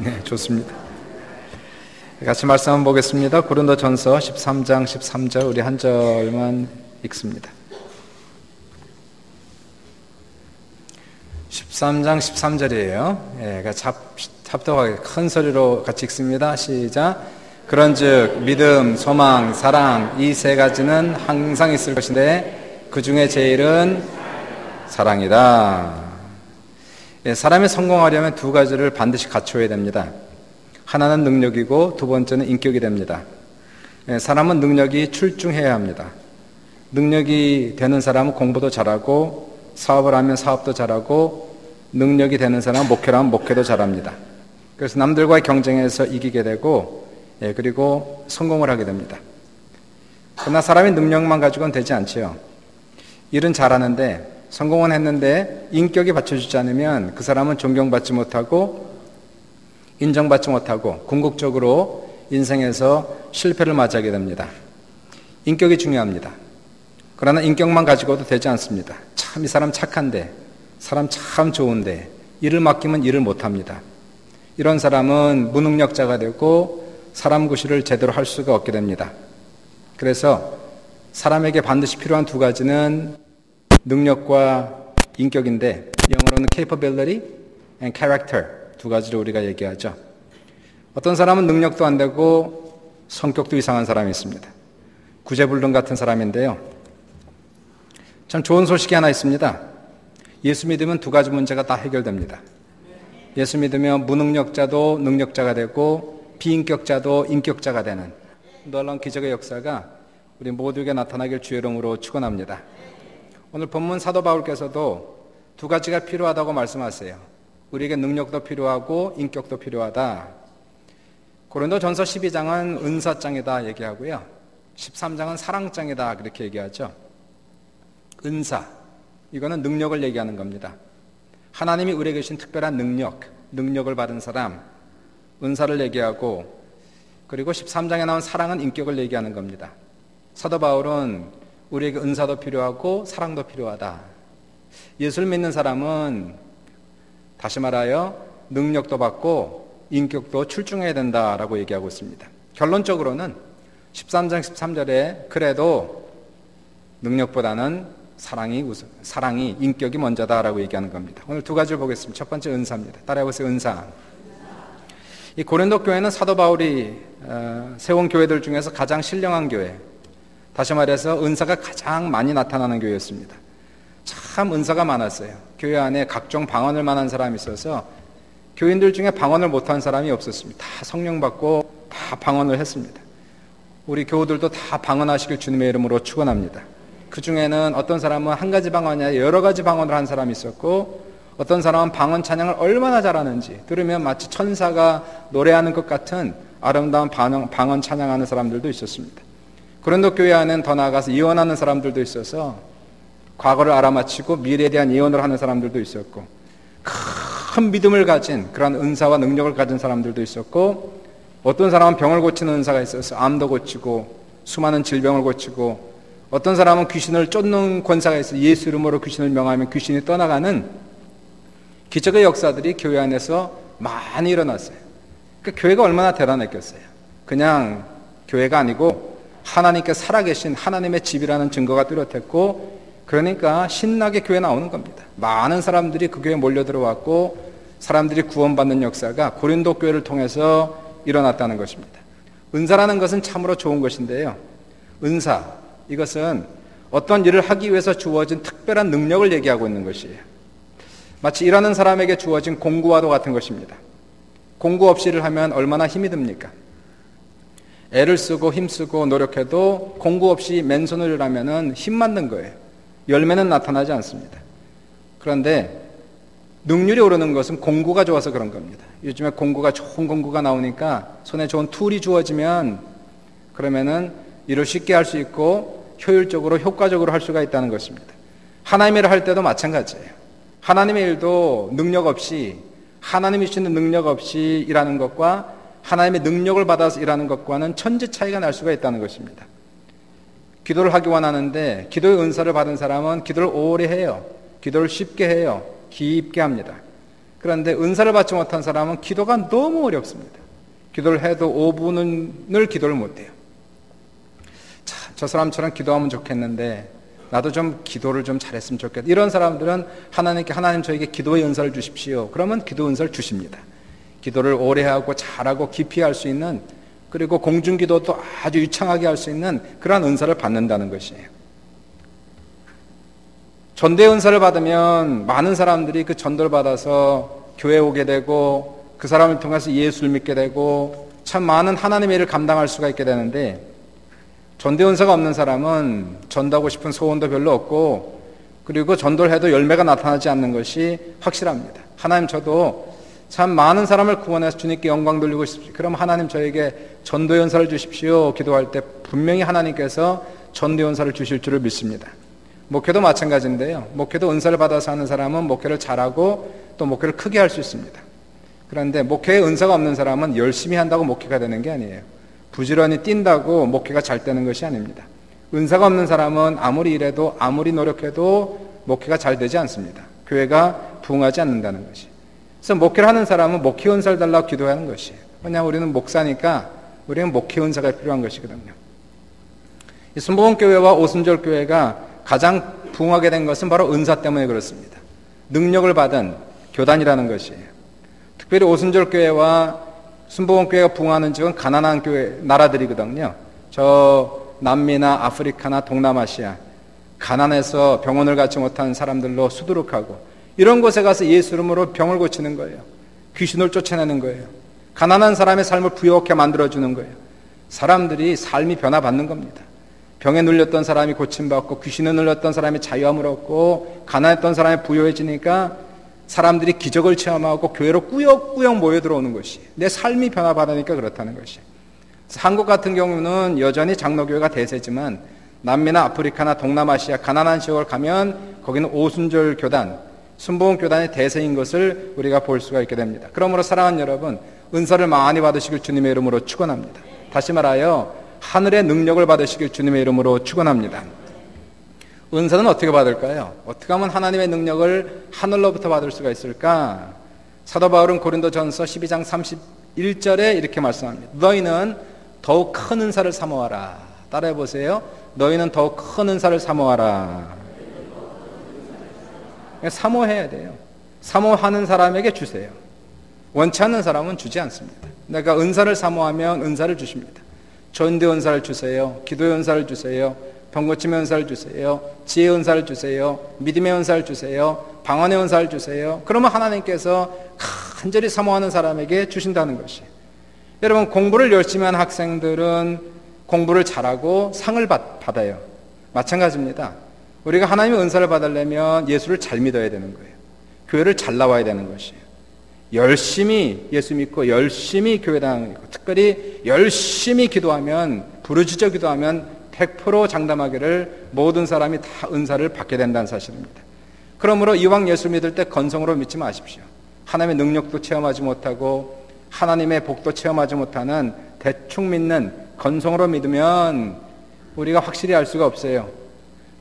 네, 좋습니다. 같이 말씀 한번 보겠습니다. 고린도전서 13장 13절 우리 한 절만 읽습니다. 13장 13절이에요. 예, 합독하게 큰 소리로 같이 읽습니다. 시작. 그런즉 믿음, 소망, 사랑 이 세 가지는 항상 있을 것인데 그 중에 제일은 사랑이다. 예, 사람이 성공하려면 두 가지를 반드시 갖춰야 됩니다. 하나는 능력이고 두 번째는 인격이 됩니다. 예, 사람은 능력이 출중해야 합니다. 능력이 되는 사람은 공부도 잘하고 사업을 하면 사업도 잘하고 능력이 되는 사람은 목회를 하면 목회도 잘합니다. 그래서 남들과의 경쟁에서 이기게 되고 예, 그리고 성공을 하게 됩니다. 그러나 사람이 능력만 가지고는 되지 않지요. 일은 잘하는데 성공은 했는데 인격이 받쳐주지 않으면 그 사람은 존경받지 못하고 인정받지 못하고 궁극적으로 인생에서 실패를 맞이하게 됩니다. 인격이 중요합니다. 그러나 인격만 가지고도 되지 않습니다. 참 이 사람 착한데, 사람 참 좋은데 일을 맡기면 일을 못합니다. 이런 사람은 무능력자가 되고 사람 구실을 제대로 할 수가 없게 됩니다. 그래서 사람에게 반드시 필요한 두 가지는 능력과 인격인데 영어로는 capability and character 두 가지를 우리가 얘기하죠. 어떤 사람은 능력도 안 되고 성격도 이상한 사람이 있습니다. 구제불능 같은 사람인데요. 참 좋은 소식이 하나 있습니다. 예수 믿으면 두 가지 문제가 다 해결됩니다. 예수 믿으면 무능력자도 능력자가 되고 비인격자도 인격자가 되는 놀라운 기적의 역사가 우리 모두에게 나타나길 주의 이름으로 축원합니다. 오늘 본문 사도 바울께서도 두 가지가 필요하다고 말씀하세요. 우리에게 능력도 필요하고 인격도 필요하다. 고린도전서 12장은 은사장이다 얘기하고요. 13장은 사랑장이다 그렇게 얘기하죠. 은사, 이거는 능력을 얘기하는 겁니다. 하나님이 우리에게 주신 특별한 능력을 받은 사람, 은사를 얘기하고, 그리고 13장에 나온 사랑은 인격을 얘기하는 겁니다. 사도 바울은 우리에게 은사도 필요하고 사랑도 필요하다. 예수를 믿는 사람은 다시 말하여 능력도 받고 인격도 출중해야 된다라고 얘기하고 있습니다. 결론적으로는 13장 13절에 그래도 능력보다는 사랑이 인격이 먼저다라고 얘기하는 겁니다. 오늘 두 가지를 보겠습니다. 첫 번째 은사입니다. 따라해보세요. 은사. 이 고린도 교회는 사도 바울이 세운 교회들 중에서 가장 신령한 교회, 다시 말해서 은사가 가장 많이 나타나는 교회였습니다. 참 은사가 많았어요. 교회 안에 각종 방언을 만한 사람이 있어서 교인들 중에 방언을 못한 사람이 없었습니다. 다 성령 받고 다 방언을 했습니다. 우리 교우들도 다 방언하시길 주님의 이름으로 축원합니다. 그 중에는 어떤 사람은 한 가지 방언이 아니라 여러 가지 방언을 한 사람이 있었고, 어떤 사람은 방언 찬양을 얼마나 잘하는지 들으면 마치 천사가 노래하는 것 같은 아름다운 방언 찬양하는 사람들도 있었습니다. 고린도 교회 안에는 더 나아가서 예언하는 사람들도 있어서 과거를 알아맞히고 미래에 대한 예언을 하는 사람들도 있었고, 큰 믿음을 가진 그런 은사와 능력을 가진 사람들도 있었고, 어떤 사람은 병을 고치는 은사가 있어서 암도 고치고 수많은 질병을 고치고, 어떤 사람은 귀신을 쫓는 권사가 있어서 예수 이름으로 귀신을 명하면 귀신이 떠나가는 기적의 역사들이 교회 안에서 많이 일어났어요. 그러니까 교회가 얼마나 대단했겠어요. 그냥 교회가 아니고 하나님께 살아계신 하나님의 집이라는 증거가 뚜렷했고, 그러니까 신나게 교회 나오는 겁니다. 많은 사람들이 그 교회에 몰려 들어왔고 사람들이 구원받는 역사가 고린도 교회를 통해서 일어났다는 것입니다. 은사라는 것은 참으로 좋은 것인데요. 은사, 이것은 어떤 일을 하기 위해서 주어진 특별한 능력을 얘기하고 있는 것이에요. 마치 일하는 사람에게 주어진 공구와도 같은 것입니다. 공구 없이 일을 하면 얼마나 힘이 듭니까? 애를 쓰고 힘쓰고 노력해도 공구 없이 맨손으로 일하면 힘만 든 거예요. 열매는 나타나지 않습니다. 그런데 능률이 오르는 것은 공구가 좋아서 그런 겁니다. 요즘에 좋은 공구가 나오니까 손에 좋은 툴이 주어지면 그러면은 일을 쉽게 할 수 있고 효율적으로 효과적으로 할 수가 있다는 것입니다. 하나님의 일을 할 때도 마찬가지예요. 하나님의 일도 능력 없이, 하나님이 주시는 능력 없이 일하는 것과 하나님의 능력을 받아서 일하는 것과는 천지 차이가 날 수가 있다는 것입니다. 기도를 하기 원하는데 기도의 은사를 받은 사람은 기도를 오래 해요. 기도를 쉽게 해요. 깊게 합니다. 그런데 은사를 받지 못한 사람은 기도가 너무 어렵습니다. 기도를 해도 5분을 기도를 못해요. 저 사람처럼 기도하면 좋겠는데 나도 좀 기도를 좀 잘했으면 좋겠다. 이런 사람들은 하나님께 하나님 저에게 기도의 은사를 주십시오. 그러면 기도 은사를 주십니다. 기도를 오래 하고 잘하고 깊이 할 수 있는, 그리고 공중기도도 아주 유창하게 할 수 있는 그러한 은사를 받는다는 것이에요. 전도의 은사를 받으면 많은 사람들이 그 전도를 받아서 교회에 오게 되고 그 사람을 통해서 예수를 믿게 되고 참 많은 하나님의 일을 감당할 수가 있게 되는데, 전도의 은사가 없는 사람은 전도하고 싶은 소원도 별로 없고, 그리고 전도를 해도 열매가 나타나지 않는 것이 확실합니다. 하나님, 저도 참 많은 사람을 구원해서 주님께 영광 돌리고 싶습니다. 그럼 하나님 저에게 전도의 은사를 주십시오. 기도할 때 분명히 하나님께서 전도의 은사를 주실 줄을 믿습니다. 목회도 마찬가지인데요. 목회도 은사를 받아서 하는 사람은 목회를 잘하고 또 목회를 크게 할 수 있습니다. 그런데 목회에 은사가 없는 사람은 열심히 한다고 목회가 되는 게 아니에요. 부지런히 뛴다고 목회가 잘 되는 것이 아닙니다. 은사가 없는 사람은 아무리 일해도 아무리 노력해도 목회가 잘 되지 않습니다. 교회가 부흥하지 않는다는 것이. 그래서 목회를 하는 사람은 목회 은사를 달라고 기도하는 것이에요. 왜냐하면 우리는 목사니까 우리는 목회 은사가 필요한 것이거든요. 이 순복음교회와 오순절교회가 가장 부흥하게 된 것은 바로 은사 때문에 그렇습니다. 능력을 받은 교단이라는 것이에요. 특별히 오순절교회와 순복음교회가 부흥하는 지역은 가난한 교회 나라들이거든요. 저 남미나 아프리카나 동남아시아, 가난해서 병원을 갖지 못한 사람들로 수두룩하고 이런 곳에 가서 예수 이름으로 병을 고치는 거예요. 귀신을 쫓아내는 거예요. 가난한 사람의 삶을 부유하게 만들어주는 거예요. 사람들이 삶이 변화받는 겁니다. 병에 눌렸던 사람이 고침받고, 귀신에 눌렸던 사람이 자유함을 얻고, 가난했던 사람이 부유해지니까 사람들이 기적을 체험하고 교회로 꾸역꾸역 모여들어오는 것이, 내 삶이 변화받으니까 그렇다는 것이. 한국 같은 경우는 여전히 장로교회가 대세지만 남미나 아프리카나 동남아시아 가난한 지역을 가면 거기는 오순절 교단, 순복음 교단의 대세인 것을 우리가 볼 수가 있게 됩니다. 그러므로 사랑하는 여러분, 은사를 많이 받으시길 주님의 이름으로 축원합니다. 다시 말하여 하늘의 능력을 받으시길 주님의 이름으로 축원합니다. 은사는 어떻게 받을까요? 어떻게 하면 하나님의 능력을 하늘로부터 받을 수가 있을까? 사도 바울은 고린도전서 12장 31절에 이렇게 말씀합니다. 너희는 더욱 큰 은사를 사모하라. 따라해 보세요. 너희는 더욱 큰 은사를 사모하라. 사모해야 돼요. 사모하는 사람에게 주세요. 원치 않는 사람은 주지 않습니다. 내가 은사를 사모하면 은사를 주십니다. 전도의 은사를 주세요. 기도의 은사를 주세요. 병고침의 은사를 주세요. 지혜의 은사를 주세요. 믿음의 은사를 주세요. 방언의 은사를 주세요. 그러면 하나님께서 간절히 사모하는 사람에게 주신다는 것이에요. 여러분, 공부를 열심히 하는 학생들은 공부를 잘하고 상을 받아요. 마찬가지입니다. 우리가 하나님의 은사를 받으려면 예수를 잘 믿어야 되는 거예요. 교회를 잘 나와야 되는 것이에요. 열심히 예수 믿고 열심히 교회 다니고 특별히 열심히 기도하면, 부르짖어 기도하면 100% 장담하기를 모든 사람이 다 은사를 받게 된다는 사실입니다. 그러므로 이왕 예수 믿을 때 건성으로 믿지 마십시오. 하나님의 능력도 체험하지 못하고 하나님의 복도 체험하지 못하는 대충 믿는 건성으로 믿으면 우리가 확실히 알 수가 없어요.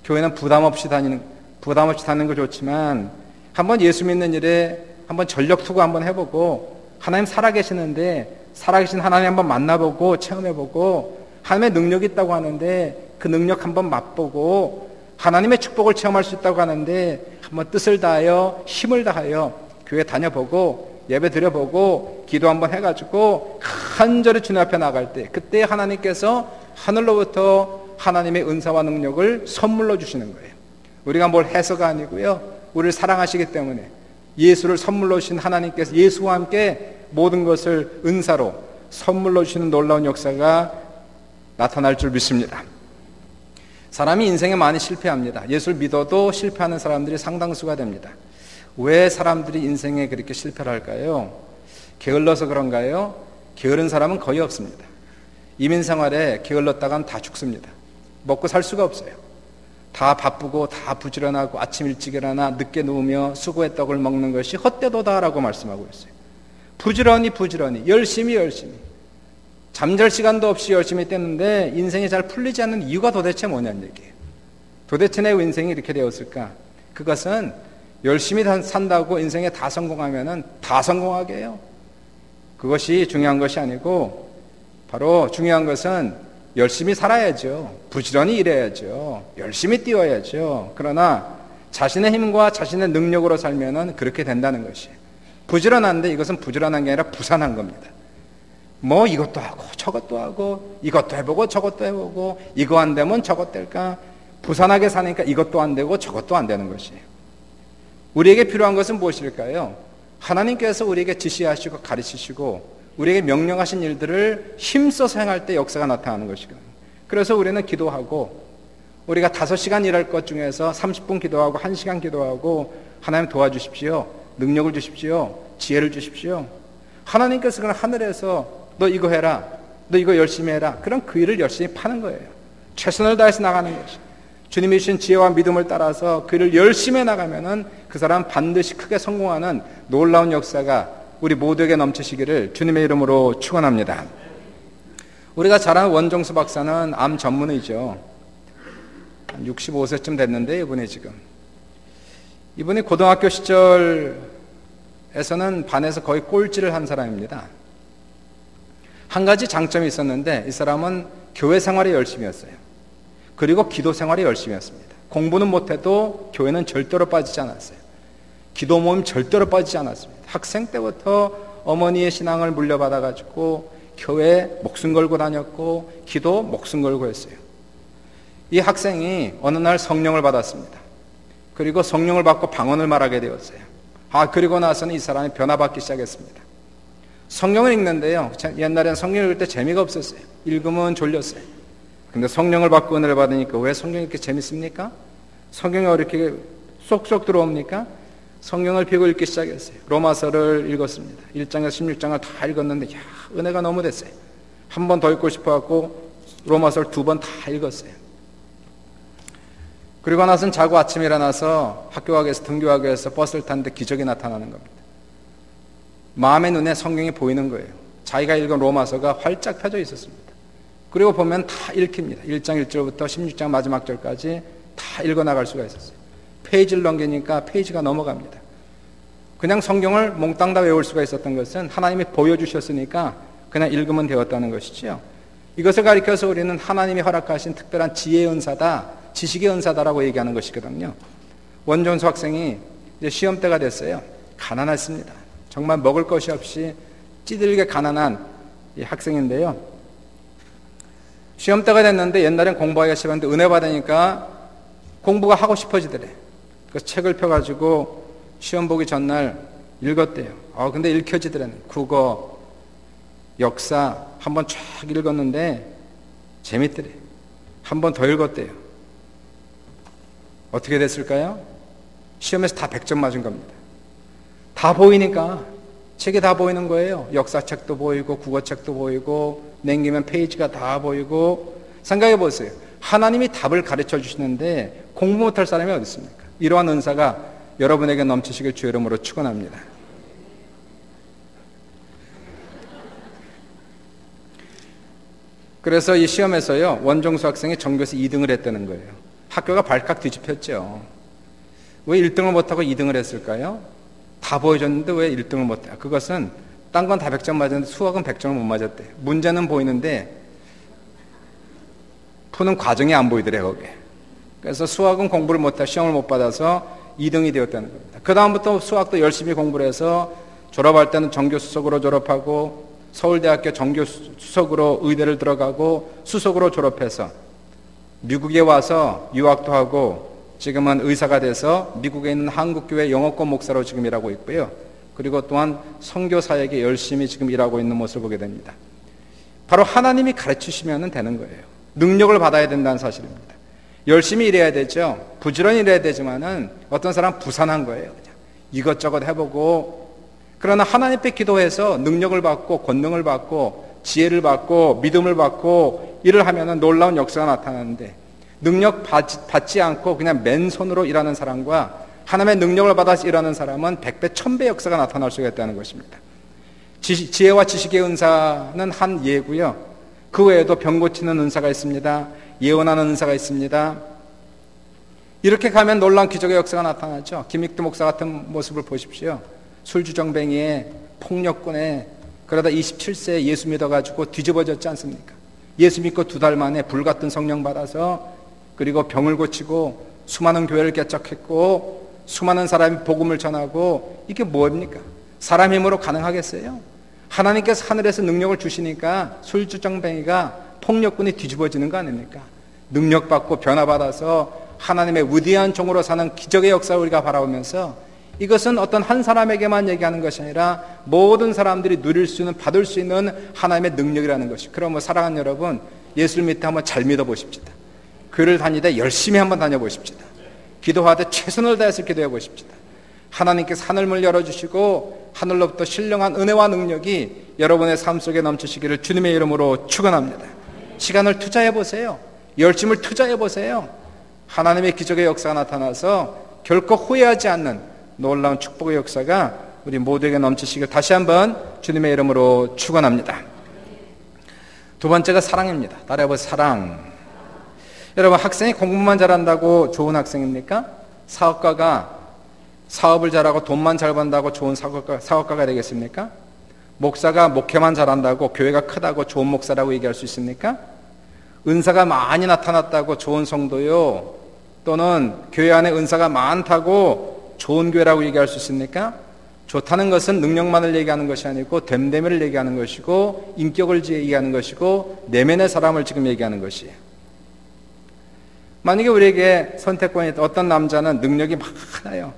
교회는 부담 없이 다니는 거 좋지만 한번 예수 믿는 일에 한번 전력 투구 한번 해보고, 하나님 살아계시는데 살아계신 하나님 한번 만나보고 체험해보고, 하나님의 능력이 있다고 하는데 그 능력 한번 맛보고, 하나님의 축복을 체험할 수 있다고 하는데 한번 뜻을 다하여 힘을 다하여 교회 다녀보고 예배 드려보고 기도 한번 해가지고 간절히 주님 앞에 나갈 때, 그때 하나님께서 하늘로부터 하나님의 은사와 능력을 선물로 주시는 거예요. 우리가 뭘 해서가 아니고요, 우리를 사랑하시기 때문에 예수를 선물로 주신 하나님께서 예수와 함께 모든 것을 은사로 선물로 주시는 놀라운 역사가 나타날 줄 믿습니다. 사람이 인생에 많이 실패합니다. 예수를 믿어도 실패하는 사람들이 상당수가 됩니다. 왜 사람들이 인생에 그렇게 실패를 할까요? 게을러서 그런가요? 게으른 사람은 거의 없습니다. 이민 생활에 게을렀다간 다 죽습니다. 먹고 살 수가 없어요. 다 바쁘고 다 부지런하고 아침 일찍 일어나 늦게 누우며 수고의 떡을 먹는 것이 헛되도다라고 말씀하고 있어요. 부지런히 열심히 잠잘 시간도 없이 열심히 떼는데 인생이 잘 풀리지 않는 이유가 도대체 뭐냐는 얘기예요. 도대체 내 인생이 이렇게 되었을까? 그것은 열심히 산다고 인생에 다 성공하면은 다 성공하게 해요. 그것이 중요한 것이 아니고 바로 중요한 것은 열심히 살아야죠. 부지런히 일해야죠. 열심히 뛰어야죠. 그러나 자신의 힘과 자신의 능력으로 살면은 그렇게 된다는 것이에요. 부지런한데 이것은 부지런한 게 아니라 부산한 겁니다. 뭐 이것도 하고 저것도 하고 이것도 해보고 저것도 해보고 이거 안 되면 저것 될까? 부산하게 사니까 이것도 안 되고 저것도 안 되는 것이에요. 우리에게 필요한 것은 무엇일까요? 하나님께서 우리에게 지시하시고 가르치시고 우리에게 명령하신 일들을 힘써서 행할 때 역사가 나타나는 것이거든요. 그래서 우리는 기도하고 우리가 5시간 일할 것 중에서 30분 기도하고 1시간 기도하고 하나님 도와주십시오. 능력을 주십시오. 지혜를 주십시오. 하나님께서 그냥 하늘에서 너 이거 해라. 너 이거 열심히 해라. 그럼 그 일을 열심히 파는 거예요. 최선을 다해서 나가는 것이. 주님이 주신 지혜와 믿음을 따라서 그 일을 열심히 해나가면은 그 사람 반드시 크게 성공하는 놀라운 역사가 우리 모두에게 넘치시기를 주님의 이름으로 축원합니다. 우리가 잘 아는 원종수 박사는 암 전문의죠. 한 65세쯤 됐는데 이분이 고등학교 시절에서는 반에서 거의 꼴찌를 한 사람입니다. 한 가지 장점이 있었는데 이 사람은 교회 생활에 열심히 했어요. 그리고 기도 생활에 열심히 했습니다. 공부는 못해도 교회는 절대로 빠지지 않았어요. 기도 모임 절대로 빠지지 않았습니다. 학생 때부터 어머니의 신앙을 물려받아가지고 교회 목숨 걸고 다녔고 기도 목숨 걸고 했어요. 이 학생이 어느 날 성령을 받았습니다. 그리고 성령을 받고 방언을 말하게 되었어요. 그리고 나서는 이 사람이 변화받기 시작했습니다. 성령을 읽는데요. 옛날에는 성령을 읽을 때 재미가 없었어요. 읽으면 졸렸어요. 근데 성령을 받고 은혜를 받으니까 왜 성경이 이렇게 재밌습니까? 성경이 이렇게 쏙쏙 들어옵니까? 성경을 펴고 읽기 시작했어요. 로마서를 읽었습니다. 1장에서 16장을 다 읽었는데 은혜가 너무 됐어요. 한 번 더 읽고 싶어갖고 로마서를 2번 다 읽었어요. 그리고 나서는 자고 아침에 일어나서 학교 가기 위해서 등교하기 위해서 버스를 탔는데 기적이 나타나는 겁니다. 마음의 눈에 성경이 보이는 거예요. 자기가 읽은 로마서가 활짝 펴져 있었습니다. 그리고 보면 다 읽힙니다. 1장 1절부터 16장 마지막 절까지 다 읽어나갈 수가 있었어요. 페이지를 넘기니까 페이지가 넘어갑니다. 그냥 성경을 몽땅 다 외울 수가 있었던 것은 하나님이 보여주셨으니까 그냥 읽으면 되었다는 것이죠. 이것을 가리켜서 우리는 하나님이 허락하신 특별한 지혜의 은사다, 지식의 은사다라고 얘기하는 것이거든요. 원종수 학생이 이제 시험 때가 됐어요. 가난했습니다. 정말 먹을 것이 없이 찌들게 가난한 이 학생인데요. 시험 때가 됐는데 옛날엔 공부하기가 싫었는데 은혜 받으니까 공부가 하고 싶어지더래. 그래서 책을 펴가지고 시험 보기 전날 읽었대요. 근데 읽혀지더라네. 국어, 역사 한번 쫙 읽었는데 재밌더래. 한 번 더 읽었대요. 어떻게 됐을까요? 시험에서 다 100점 맞은 겁니다. 다 보이니까 책이 다 보이는 거예요. 역사책도 보이고 국어책도 보이고 냉기면 페이지가 다 보이고. 생각해 보세요. 하나님이 답을 가르쳐 주시는데 공부 못할 사람이 어디 있습니까? 이러한 은사가 여러분에게 넘치시길 주의 이름으로 축원합니다. 그래서 이 시험에서요, 원종수 학생이 전교에서 2등을 했다는 거예요. 학교가 발칵 뒤집혔죠. 왜 1등을 못하고 2등을 했을까요? 다 보여줬는데 왜 1등을 못해요? 그것은 딴 건 다 100점 맞았는데 수학은 100점을 못 맞았대요. 문제는 보이는데 푸는 과정이 안 보이더래요, 거기에. 그래서 수학은 공부를 못해 시험을 못 받아서 2등이 되었다는 겁니다. 그 다음부터 수학도 열심히 공부를 해서 졸업할 때는 정교 수석으로 졸업하고 서울대학교 정교 수석으로 의대를 들어가고 수석으로 졸업해서 미국에 와서 유학도 하고 지금은 의사가 돼서 미국에 있는 한국교회 영어권 목사로 지금 일하고 있고요. 그리고 또한 선교사에게 열심히 지금 일하고 있는 모습을 보게 됩니다. 바로 하나님이 가르치시면 되는 거예요. 능력을 받아야 된다는 사실입니다. 열심히 일해야 되죠. 부지런히 일해야 되지만은 어떤 사람은 부산한 거예요. 그냥 이것저것 해보고. 그러나 하나님 앞에 기도해서 능력을 받고 권능을 받고 지혜를 받고 믿음을 받고 일을 하면은 놀라운 역사가 나타나는데, 능력 받지 않고 그냥 맨손으로 일하는 사람과 하나님의 능력을 받아서 일하는 사람은 100배, 1000배 역사가 나타날 수가 있다는 것입니다. 지혜와 지식의 은사는 한 예고요. 그 외에도 병 고치는 은사가 있습니다. 예언하는 은사가 있습니다. 이렇게 가면 놀라운 기적의 역사가 나타나죠. 김익두 목사 같은 모습을 보십시오. 술주정뱅이에 폭력꾼에 그러다 27세에 예수 믿어가지고 뒤집어졌지 않습니까? 예수 믿고 2달 만에 불같은 성령 받아서 그리고 병을 고치고 수많은 교회를 개척했고 수많은 사람이 복음을 전하고 이게 뭡니까? 사람 힘으로 가능하겠어요? 하나님께서 하늘에서 능력을 주시니까 술주정뱅이가 폭력꾼이 뒤집어지는 거 아닙니까? 능력받고 변화받아서 하나님의 위대한 종으로 사는 기적의 역사를 우리가 바라보면서 이것은 어떤 한 사람에게만 얘기하는 것이 아니라 모든 사람들이 누릴 수 있는, 받을 수 있는 하나님의 능력이라는 것이. 그럼 사랑하는 여러분, 예수를 믿다 한번 잘 믿어보십시다. 교회를 다니되 열심히 한번 다녀보십시다. 기도하되 최선을 다해서 기도해 보십시다. 하나님께서 하늘문을 열어주시고 하늘로부터 신령한 은혜와 능력이 여러분의 삶 속에 넘치시기를 주님의 이름으로 축원합니다. 시간을 투자해 보세요. 열심을 투자해 보세요. 하나님의 기적의 역사가 나타나서 결코 후회하지 않는 놀라운 축복의 역사가 우리 모두에게 넘치시길 다시 한번 주님의 이름으로 축원합니다. 두 번째가 사랑입니다. 따라해보세요. 사랑. 여러분, 학생이 공부만 잘한다고 좋은 학생입니까? 사업가가 사업을 잘하고 돈만 잘 번다고 좋은 사업가가 되겠습니까? 목사가 목회만 잘한다고 교회가 크다고 좋은 목사라고 얘기할 수 있습니까? 은사가 많이 나타났다고 좋은 성도요, 또는 교회 안에 은사가 많다고 좋은 교회라고 얘기할 수 있습니까? 좋다는 것은 능력만을 얘기하는 것이 아니고 됨됨이를 얘기하는 것이고 인격을 얘기하는 것이고 내면의 사람을 지금 얘기하는 것이에요. 만약에 우리에게 선택권이 있다. 어떤 남자는 능력이 많아요.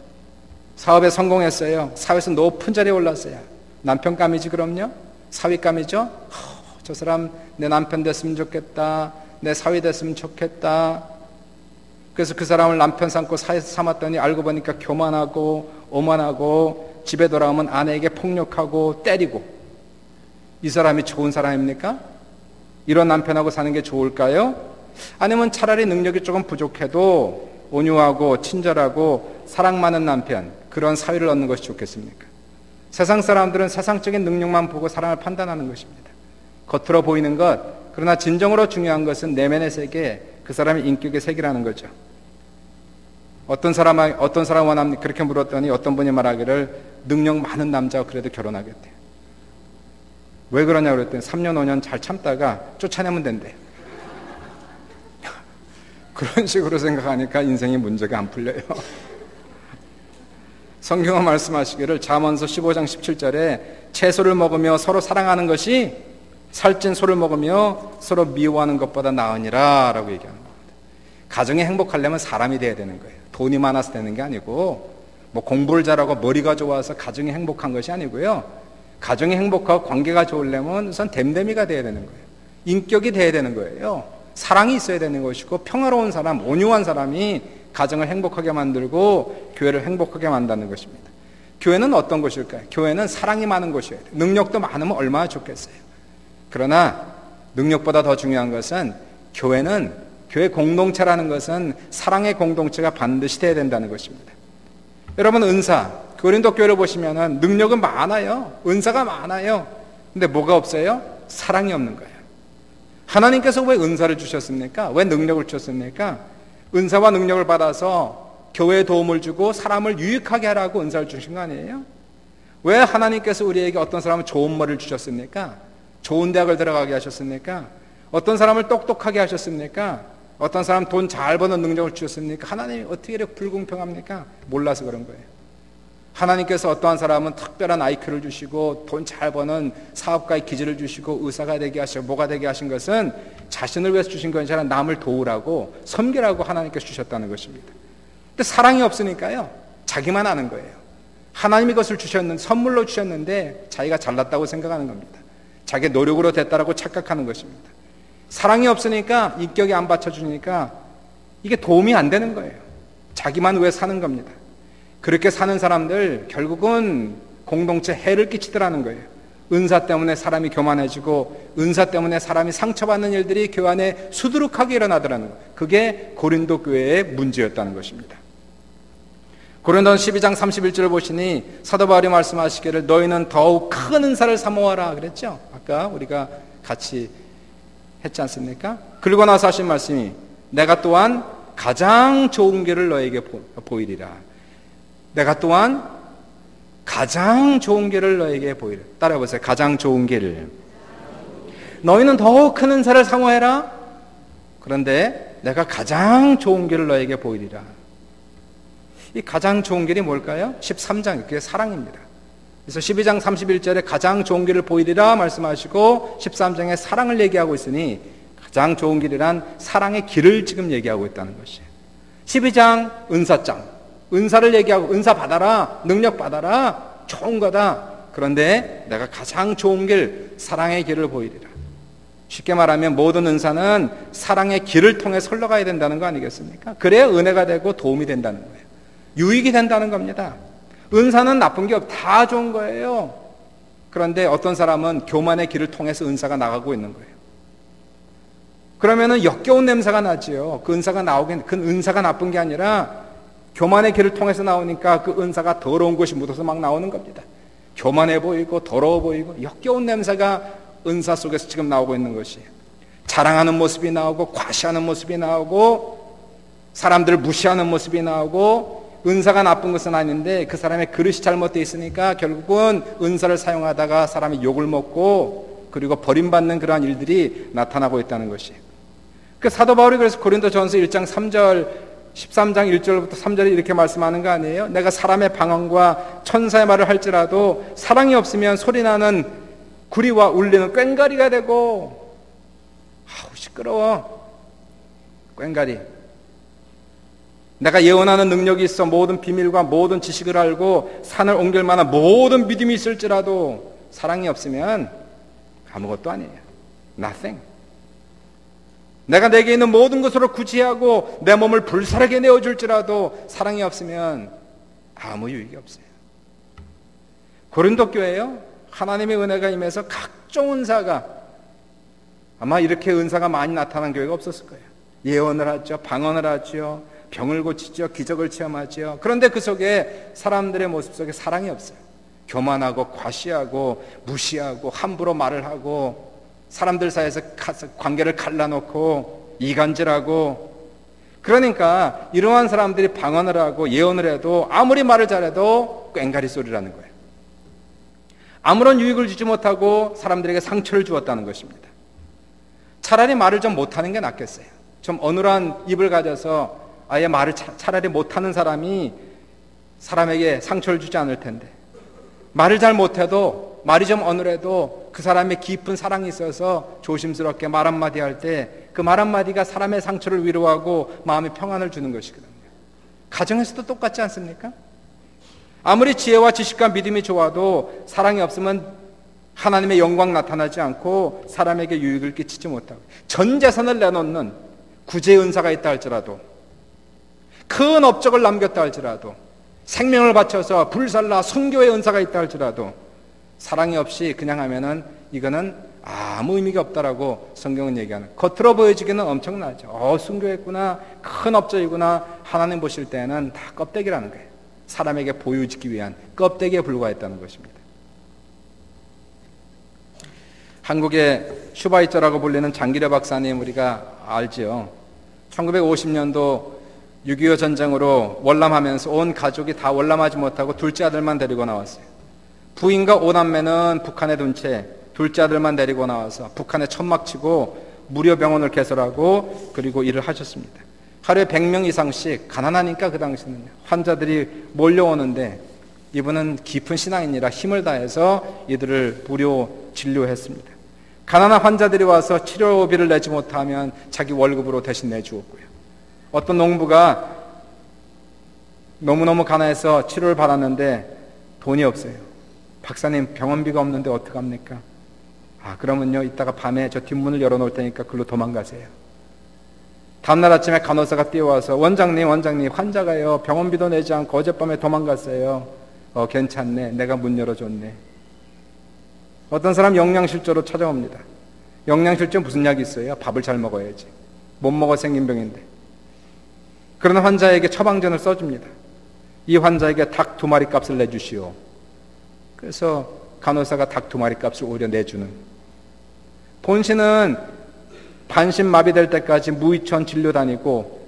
사업에 성공했어요. 사회에서 높은 자리에 올랐어요. 남편감이지 그럼요? 사위감이죠? 저 사람 내 남편 됐으면 좋겠다. 내 사위 됐으면 좋겠다. 그래서 그 사람을 남편 삼고 사위 삼았더니 알고 보니까 교만하고 오만하고 집에 돌아오면 아내에게 폭력하고 때리고. 이 사람이 좋은 사람입니까? 이런 남편하고 사는 게 좋을까요? 아니면 차라리 능력이 조금 부족해도 온유하고 친절하고 사랑 많은 남편, 그런 사위를 얻는 것이 좋겠습니까? 세상 사람들은 세상적인 능력만 보고 사랑을 판단하는 것입니다. 겉으로 보이는 것, 그러나 진정으로 중요한 것은 내면의 세계, 그 사람의 인격의 세계라는 거죠. 어떤 사람 원합니까? 그렇게 물었더니 어떤 분이 말하기를 능력 많은 남자와 그래도 결혼하겠대요. 왜 그러냐고 그랬더니 3년 5년 잘 참다가 쫓아내면 된대. 그런 식으로 생각하니까 인생의 문제가 안 풀려요. 성경은 말씀하시기를 잠언서 15장 17절에 채소를 먹으며 서로 사랑하는 것이 살찐 소를 먹으며 서로 미워하는 것보다 나으니라 라고 얘기하는 겁니다. 가정이 행복하려면 사람이 돼야 되는 거예요. 돈이 많아서 되는 게 아니고 뭐 공부를 잘하고 머리가 좋아서 가정이 행복한 것이 아니고요. 가정이 행복하고 관계가 좋으려면 우선 됨됨이가 돼야 되는 거예요. 인격이 돼야 되는 거예요. 사랑이 있어야 되는 것이고 평화로운 사람, 온유한 사람이 가정을 행복하게 만들고 교회를 행복하게 만드는 것입니다. 교회는 어떤 것일까요? 교회는 사랑이 많은 곳이어야 돼요. 능력도 많으면 얼마나 좋겠어요. 그러나 능력보다 더 중요한 것은 교회 공동체라는 것은 사랑의 공동체가 반드시 돼야 된다는 것입니다. 여러분, 은사, 고린도 교회를 보시면은 능력은 많아요. 은사가 많아요. 근데 뭐가 없어요? 사랑이 없는 거예요. 하나님께서 왜 은사를 주셨습니까? 왜 능력을 주셨습니까? 은사와 능력을 받아서 교회에 도움을 주고 사람을 유익하게 하라고 은사를 주신 거 아니에요? 왜 하나님께서 우리에게 어떤 사람은 좋은 머리를 주셨습니까? 좋은 대학을 들어가게 하셨습니까? 어떤 사람을 똑똑하게 하셨습니까? 어떤 사람 돈 잘 버는 능력을 주셨습니까? 하나님이 어떻게 이렇게 불공평합니까? 몰라서 그런 거예요. 하나님께서 어떠한 사람은 특별한 IQ를 주시고 돈 잘 버는 사업가의 기질을 주시고 의사가 되게 하시고 뭐가 되게 하신 것은 자신을 위해서 주신 것이 아니라 남을 도우라고 섬기라고 하나님께서 주셨다는 것입니다. 근데 사랑이 없으니까요, 자기만 아는 거예요. 하나님이 그것을 선물로 주셨는데 자기가 잘났다고 생각하는 겁니다. 자기 노력으로 됐다라고 착각하는 것입니다. 사랑이 없으니까, 인격이 안 받쳐주니까 이게 도움이 안 되는 거예요. 자기만 위해 사는 겁니다. 그렇게 사는 사람들 결국은 공동체 해를 끼치더라는 거예요. 은사 때문에 사람이 교만해지고 은사 때문에 사람이 상처받는 일들이 교회 안에 수두룩하게 일어나더라는 거예요. 그게 고린도 교회의 문제였다는 것입니다. 고린도전 12장 31절을 보시니 사도 바울이 말씀하시기를 너희는 더욱 큰 은사를 사모하라 그랬죠. 아까 우리가 같이 했지 않습니까? 그리고 나서 하신 말씀이 내가 또한 가장 좋은 길을 너에게 보이리라. 내가 또한 가장 좋은 길을 너에게 보이리라. 따라해보세요. 가장 좋은 길. 너희는 더욱 큰 은사를 사모해라. 그런데 내가 가장 좋은 길을 너에게 보이리라. 이 가장 좋은 길이 뭘까요? 13장, 그게 사랑입니다. 그래서 12장 31절에 가장 좋은 길을 보이리라 말씀하시고 13장에 사랑을 얘기하고 있으니 가장 좋은 길이란 사랑의 길을 지금 얘기하고 있다는 것이에요. 12장 은사장, 은사를 얘기하고 은사 받아라, 능력 받아라, 좋은 거다. 그런데 내가 가장 좋은 길, 사랑의 길을 보이리라. 쉽게 말하면 모든 은사는 사랑의 길을 통해 흘러가야 된다는 거 아니겠습니까? 그래야 은혜가 되고 도움이 된다는 거예요. 유익이 된다는 겁니다. 은사는 나쁜 게 다 좋은 거예요. 그런데 어떤 사람은 교만의 길을 통해서 은사가 나가고 있는 거예요. 그러면은 역겨운 냄새가 나지요. 그 은사가 그 은사가 나쁜 게 아니라 교만의 길을 통해서 나오니까 그 은사가 더러운 것이 묻어서 막 나오는 겁니다. 교만해 보이고 더러워 보이고 역겨운 냄새가 은사 속에서 지금 나오고 있는 것이에요. 자랑하는 모습이 나오고 과시하는 모습이 나오고 사람들을 무시하는 모습이 나오고 은사가 나쁜 것은 아닌데 그 사람의 그릇이 잘못되어 있으니까 결국은 은사를 사용하다가 사람이 욕을 먹고 그리고 버림받는 그러한 일들이 나타나고 있다는 것이에요. 그 사도 바울이 그래서 고린도전서 1장 3절 13장 1절부터 3절에 이렇게 말씀하는 거 아니에요? 내가 사람의 방언과 천사의 말을 할지라도 사랑이 없으면 소리나는 구리와 울리는 꽹과리가 되고 시끄러워. 꽹과리. 내가 예언하는 능력이 있어 모든 비밀과 모든 지식을 알고 산을 옮길 만한 모든 믿음이 있을지라도 사랑이 없으면 아무것도 아니에요. Nothing. 내가 내게 있는 모든 것으로 구제하고 내 몸을 불살하게 내어줄지라도 사랑이 없으면 아무 유익이 없어요. 고린도 교회요, 하나님의 은혜가 임해서 각종 은사가 아마 이렇게 은사가 많이 나타난 교회가 없었을 거예요. 예언을 하죠, 방언을 하죠, 병을 고치죠, 기적을 체험하죠. 그런데 그 속에 사람들의 모습 속에 사랑이 없어요. 교만하고 과시하고 무시하고 함부로 말을 하고 사람들 사이에서 관계를 갈라놓고 이간질하고. 그러니까 이러한 사람들이 방언을 하고 예언을 해도 아무리 말을 잘해도 꽹과리 소리라는 거예요. 아무런 유익을 주지 못하고 사람들에게 상처를 주었다는 것입니다. 차라리 말을 좀 못하는 게 낫겠어요. 좀 어눌한 입을 가져서 아예 말을 차라리 못하는 사람이 사람에게 상처를 주지 않을 텐데, 말을 잘 못해도 말이 좀 어눌해도 그 사람의 깊은 사랑이 있어서 조심스럽게 말 한마디 할 때 그 말 한마디가 사람의 상처를 위로하고 마음의 평안을 주는 것이거든요. 가정에서도 똑같지 않습니까? 아무리 지혜와 지식과 믿음이 좋아도 사랑이 없으면 하나님의 영광 나타나지 않고 사람에게 유익을 끼치지 못하고, 전 재산을 내놓는 구제 은사가 있다 할지라도, 큰 업적을 남겼다 할지라도, 생명을 바쳐서 불살라 선교의 은사가 있다 할지라도 사랑이 없이 그냥 하면은 이거는 아무 의미가 없다라고 성경은 얘기하는. 겉으로 보여지기는 엄청나죠. 순교했구나, 큰 업적이구나. 하나님 보실 때는 다 껍데기라는 거예요. 사람에게 보여지기 위한 껍데기에 불과했다는 것입니다. 한국의 슈바이처라고 불리는 장기려 박사님 우리가 알죠. 1950년도 6.25 전쟁으로 월남하면서 온 가족이 다 월남하지 못하고 둘째 아들만 데리고 나왔어요. 부인과 5남매는 북한에 둔 채 둘째 아들만 데리고 나와서 북한에 천막 치고 무료 병원을 개설하고 그리고 일을 하셨습니다. 하루에 100명 이상씩, 가난하니까 그 당시는요, 환자들이 몰려오는데 이분은 깊은 신앙인이라 힘을 다해서 이들을 무료 진료했습니다. 가난한 환자들이 와서 치료비를 내지 못하면 자기 월급으로 대신 내주었고요. 어떤 농부가 너무너무 가난해서 치료를 받았는데 돈이 없어요. 박사님, 병원비가 없는데 어떡합니까? 그러면요, 이따가 밤에 저 뒷문을 열어놓을 테니까 글로 도망가세요. 다음날 아침에 간호사가 뛰어와서 원장님 환자가요 병원비도 내지 않고 어젯밤에 도망갔어요. 괜찮네, 내가 문 열어줬네. 어떤 사람 영양실조로 찾아옵니다. 영양실조 무슨 약이 있어요? 밥을 잘 먹어야지. 못 먹어 생긴 병인데. 그러나 환자에게 처방전을 써줍니다. 이 환자에게 닭 2마리 값을 내주시오. 그래서 간호사가 닭 2마리 값을 오히려 내주는. 본신은 반신마비될 때까지 무의천 진료 다니고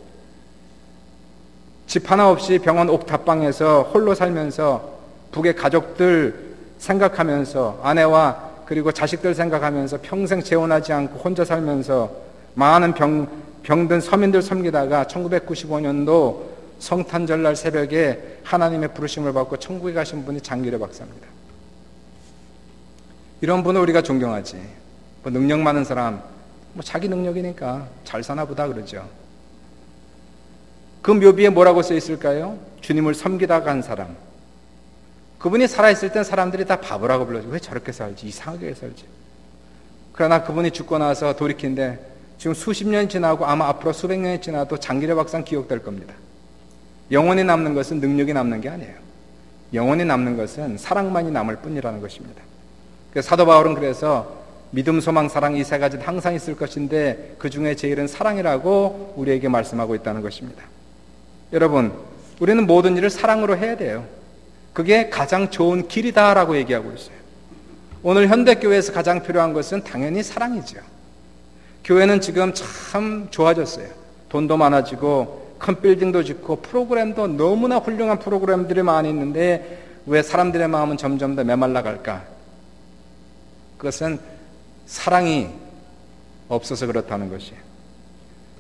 집 하나 없이 병원 옥탑방에서 홀로 살면서 북의 가족들 생각하면서 아내와 그리고 자식들 생각하면서 평생 재혼하지 않고 혼자 살면서 많은 병든 서민들 섬기다가 1995년도 성탄절날 새벽에 하나님의 부르심을 받고 천국에 가신 분이 장기려 박사입니다. 이런 분을 우리가 존경하지. 뭐 능력 많은 사람, 뭐 자기 능력이니까 잘 사나 보다 그러죠. 그 묘비에 뭐라고 써 있을까요? 주님을 섬기다 간 사람. 그분이 살아있을 땐 사람들이 다 바보라고 불러주고 왜 저렇게 살지? 이상하게 살지. 그러나 그분이 죽고 나서 돌이킨데 지금 수십 년이 지나고 아마 앞으로 수백 년이 지나도 장기려 박사는 기억될 겁니다. 영원히 남는 것은 능력이 남는 게 아니에요. 영원히 남는 것은 사랑만이 남을 뿐이라는 것입니다. 그래서 사도 바울은 그래서 믿음, 소망, 사랑 이 세 가지는 항상 있을 것인데 그 중에 제일은 사랑이라고 우리에게 말씀하고 있다는 것입니다. 여러분, 우리는 모든 일을 사랑으로 해야 돼요. 그게 가장 좋은 길이다라고 얘기하고 있어요. 오늘 현대교회에서 가장 필요한 것은 당연히 사랑이죠. 교회는 지금 참 좋아졌어요. 돈도 많아지고 큰 빌딩도 짓고 프로그램도 너무나 훌륭한 프로그램들이 많이 있는데 왜 사람들의 마음은 점점 더 메말라 갈까? 그것은 사랑이 없어서 그렇다는 것이에요.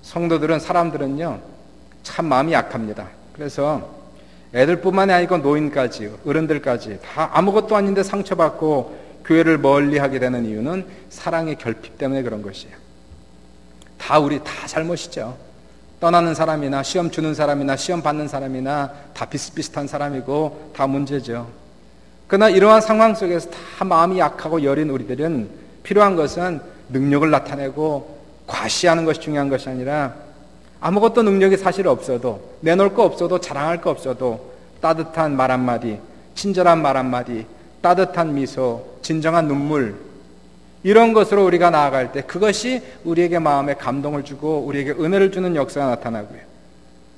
성도들은, 사람들은요 참 마음이 약합니다. 그래서 애들뿐만이 아니고 노인까지 어른들까지 다 아무것도 아닌데 상처받고 교회를 멀리하게 되는 이유는 사랑의 결핍 때문에 그런 것이에요. 우리 다 잘못이죠. 떠나는 사람이나 시험 주는 사람이나 시험 받는 사람이나 다 비슷비슷한 사람이고 다 문제죠. 그러나 이러한 상황 속에서 다 마음이 약하고 여린 우리들은 필요한 것은 능력을 나타내고 과시하는 것이 중요한 것이 아니라 아무것도 능력이 사실 없어도, 내놓을 거 없어도, 자랑할 거 없어도 따뜻한 말 한마디, 친절한 말 한마디, 따뜻한 미소, 진정한 눈물, 이런 것으로 우리가 나아갈 때 그것이 우리에게 마음에 감동을 주고 우리에게 은혜를 주는 역사가 나타나고요.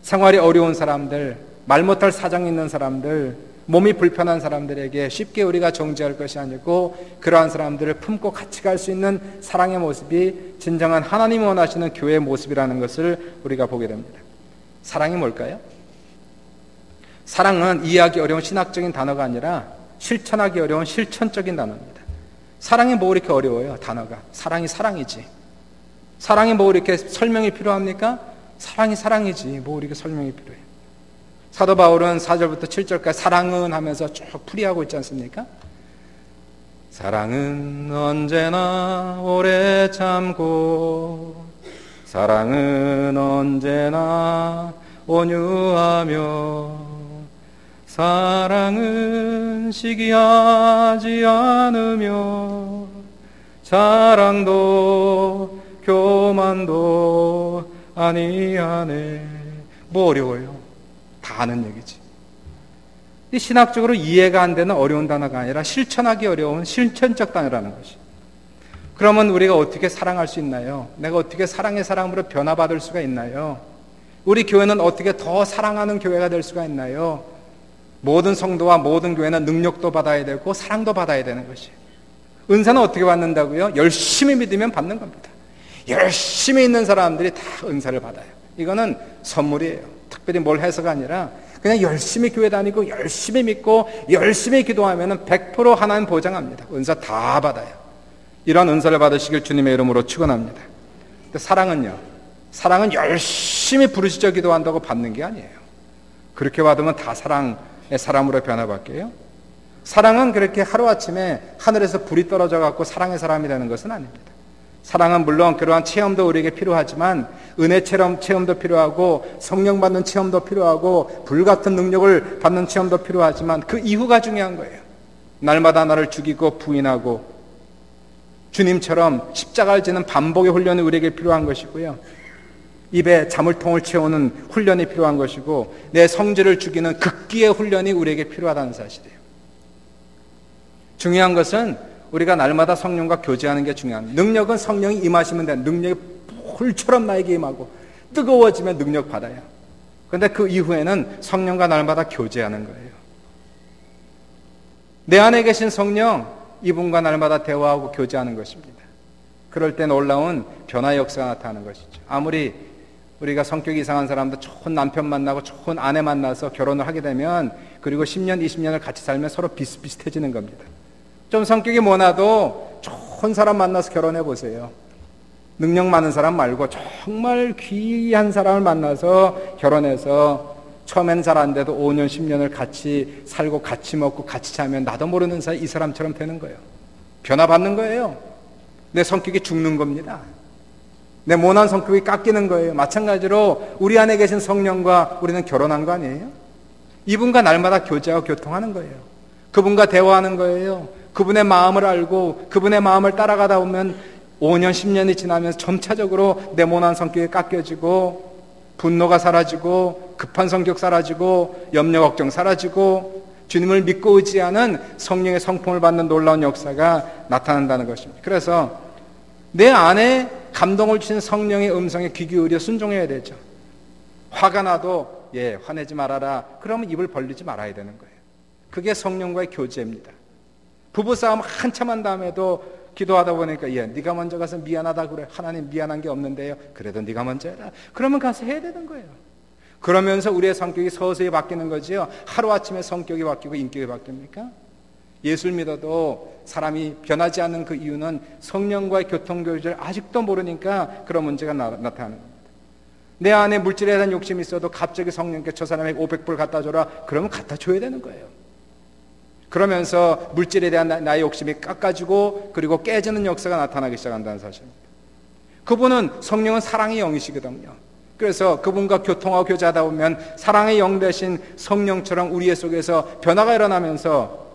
생활이 어려운 사람들, 말 못할 사정이 있는 사람들, 몸이 불편한 사람들에게 쉽게 우리가 정죄할 것이 아니고 그러한 사람들을 품고 같이 갈 수 있는 사랑의 모습이 진정한 하나님이 원하시는 교회의 모습이라는 것을 우리가 보게 됩니다. 사랑이 뭘까요? 사랑은 이해하기 어려운 신학적인 단어가 아니라 실천하기 어려운 실천적인 단어입니다. 사랑이 뭐 이렇게 어려워요? 단어가. 사랑이 사랑이지. 사랑이 뭐 이렇게 설명이 필요합니까? 사랑이 사랑이지. 뭐 이렇게 설명이 필요해요. 사도 바울은 4절부터 7절까지 사랑은 하면서 쭉 풀이하고 있지 않습니까? 사랑은 언제나 오래 참고 사랑은 언제나 온유하며 사랑은 시기하지 않으며 자랑도 교만도 아니하네. 뭐 어려워요? 다 아는 얘기지. 이 신학적으로 이해가 안 되는 어려운 단어가 아니라 실천하기 어려운 실천적 단어라는 것이. 그러면 우리가 어떻게 사랑할 수 있나요? 내가 어떻게 사랑의 사람으로 변화받을 수가 있나요? 우리 교회는 어떻게 더 사랑하는 교회가 될 수가 있나요? 모든 성도와 모든 교회는 능력도 받아야 되고 사랑도 받아야 되는 것이에요. 은사는 어떻게 받는다고요? 열심히 믿으면 받는 겁니다. 열심히 있는 사람들이 다 은사를 받아요. 이거는 선물이에요. 특별히 뭘 해서가 아니라 그냥 열심히 교회 다니고 열심히 믿고 열심히 기도하면 100% 하나님 보장합니다. 은사 다 받아요. 이런 은사를 받으시길 주님의 이름으로 축원합니다. 근데 사랑은요, 사랑은 열심히 부르짖어 기도한다고 받는 게 아니에요. 그렇게 받으면 다 사랑의 사람으로 변화받게요. 사랑은 그렇게 하루아침에 하늘에서 불이 떨어져 갖고 사랑의 사람이 되는 것은 아닙니다. 사랑은 물론 그러한 체험도 우리에게 필요하지만 은혜 체험도 필요하고 성령 받는 체험도 필요하고 불같은 능력을 받는 체험도 필요하지만 그 이후가 중요한 거예요. 날마다 나를 죽이고 부인하고 주님처럼 십자가를 지는 반복의 훈련이 우리에게 필요한 것이고요. 입에 자물통을 채우는 훈련이 필요한 것이고 내 성질을 죽이는 극기의 훈련이 우리에게 필요하다는 사실이에요. 중요한 것은 우리가 날마다 성령과 교제하는 게 중요합니다. 능력은 성령이 임하시면 돼. 능력이 불처럼 나에게 임하고 뜨거워지면 능력 받아요. 그런데 그 이후에는 성령과 날마다 교제하는 거예요. 내 안에 계신 성령, 이분과 날마다 대화하고 교제하는 것입니다. 그럴 때 놀라운 변화 역사가 나타나는 것이죠. 아무리 우리가 성격이 이상한 사람도 좋은 남편 만나고 좋은 아내 만나서 결혼을 하게 되면 그리고 10년, 20년을 같이 살면 서로 비슷비슷해지는 겁니다. 좀 성격이 모나도 좋은 사람 만나서 결혼해 보세요. 능력 많은 사람 말고 정말 귀한 사람을 만나서 결혼해서 처음엔 잘 안 돼도 5년, 10년을 같이 살고 같이 먹고 같이 자면 나도 모르는 사이 이 사람처럼 되는 거예요. 변화받는 거예요. 내 성격이 죽는 겁니다. 내 모난 성격이 깎이는 거예요. 마찬가지로 우리 안에 계신 성령과 우리는 결혼한 거 아니에요? 이분과 날마다 교제하고 교통하는 거예요. 그분과 대화하는 거예요. 그분의 마음을 알고 그분의 마음을 따라가다 보면 5년, 10년이 지나면서 점차적으로 내 모난 성격이 깎여지고 분노가 사라지고 급한 성격 사라지고 염려 걱정 사라지고 주님을 믿고 의지하는 성령의 성품을 받는 놀라운 역사가 나타난다는 것입니다. 그래서 내 안에 감동을 주신 성령의 음성에 귀 기울여 순종해야 되죠. 화가 나도 화내지 말아라. 그러면 입을 벌리지 말아야 되는 거예요. 그게 성령과의 교제입니다. 부부싸움 한참 한 다음에도 기도하다 보니까 네가 먼저 가서 미안하다 그래. 하나님 미안한 게 없는데요. 그래도 네가 먼저 해라. 그러면 가서 해야 되는 거예요. 그러면서 우리의 성격이 서서히 바뀌는 거지요. 하루아침에 성격이 바뀌고 인격이 바뀝니까? 예수를 믿어도 사람이 변하지 않는 그 이유는 성령과의 교통교제를 아직도 모르니까 그런 문제가 나타나는 겁니다. 내 안에 물질에 대한 욕심이 있어도 갑자기 성령께 저 사람에게 500불 갖다 줘라. 그러면 갖다 줘야 되는 거예요. 그러면서 물질에 대한 나의 욕심이 깎아지고 그리고 깨지는 역사가 나타나기 시작한다는 사실입니다. 그분은 성령은 사랑의 영이시거든요. 그래서 그분과 교통하고 교제하다 보면 사랑의 영 대신 성령처럼 우리 속에서 변화가 일어나면서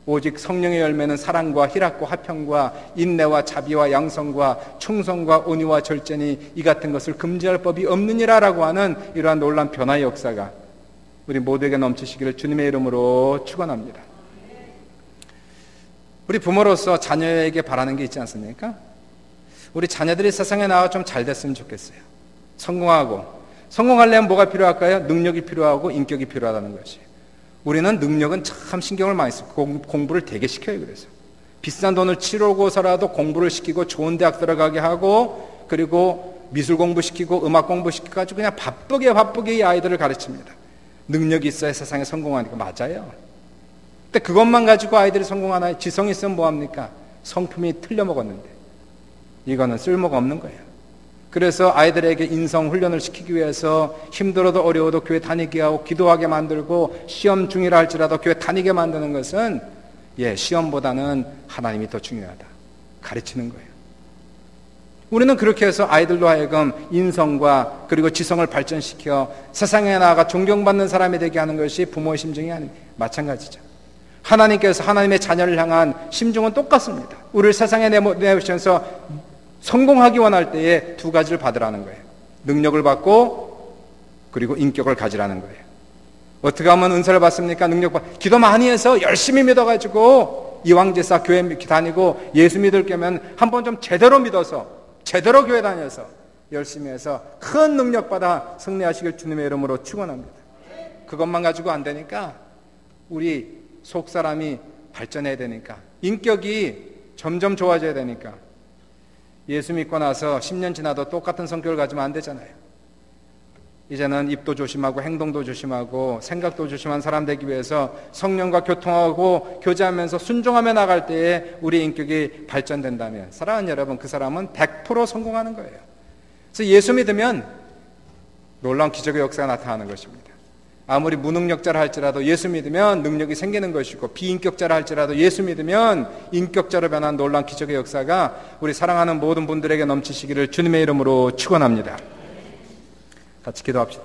오직 성령의 열매는 사랑과 희락과 화평과 인내와 자비와 양성과 충성과 온유와 절제니 이 같은 것을 금지할 법이 없느니라라고 하는 이러한 놀라운 변화의 역사가 우리 모두에게 넘치시기를 주님의 이름으로 축원합니다. 우리 부모로서 자녀에게 바라는 게 있지 않습니까? 우리 자녀들이 세상에 나와 좀 잘 됐으면 좋겠어요. 성공하려면 뭐가 필요할까요? 능력이 필요하고 인격이 필요하다는 것이. 우리는 능력은 참 신경을 많이 쓰고 공부를 되게 시켜요. 그래서 비싼 돈을 치르고서라도 공부를 시키고 좋은 대학 들어가게 하고 그리고 미술 공부시키고 음악 공부시켜가지고 그냥 바쁘게 이 아이들을 가르칩니다. 능력이 있어야 세상에 성공하니까. 맞아요. 근데 그것만 가지고 아이들이 성공하나요? 지성이 있으면 뭐합니까? 성품이 틀려먹었는데 이거는 쓸모가 없는 거예요. 그래서 아이들에게 인성 훈련을 시키기 위해서 힘들어도 어려워도 교회 다니게 하고 기도하게 만들고 시험 중이라 할지라도 교회 다니게 만드는 것은 시험보다는 하나님이 더 중요하다. 가르치는 거예요. 우리는 그렇게 해서 아이들로 하여금 인성과 그리고 지성을 발전시켜 세상에 나아가 존경받는 사람이 되게 하는 것이 부모의 심정이 아닙니다. 마찬가지죠. 하나님께서 하나님의 자녀를 향한 심정은 똑같습니다. 우리를 세상에 내오셔서 성공하기 원할 때에 두 가지를 받으라는 거예요. 능력을 받고 그리고 인격을 가지라는 거예요. 어떻게 하면 은사를 받습니까? 기도 많이 해서 열심히 믿어가지고 이왕제사 교회 다니고 예수 믿을 거면 한번 좀 제대로 믿어서 제대로 교회 다녀서 열심히 해서 큰 능력 받아 승리하시길 주님의 이름으로 축원합니다. 그것만 가지고 안 되니까 우리 속사람이 발전해야 되니까 인격이 점점 좋아져야 되니까 예수 믿고 나서 10년 지나도 똑같은 성격을 가지면 안 되잖아요. 이제는 입도 조심하고 행동도 조심하고 생각도 조심한 사람 되기 위해서 성령과 교통하고 교제하면서 순종하며 나갈 때에 우리 인격이 발전된다면 사랑하는 여러분, 그 사람은 100% 성공하는 거예요. 그래서 예수 믿으면 놀라운 기적의 역사가 나타나는 것입니다. 아무리 무능력자라 할지라도 예수 믿으면 능력이 생기는 것이고 비인격자라 할지라도 예수 믿으면 인격자로 변한 놀라운 기적의 역사가 우리 사랑하는 모든 분들에게 넘치시기를 주님의 이름으로 축원합니다. 같이 기도합시다.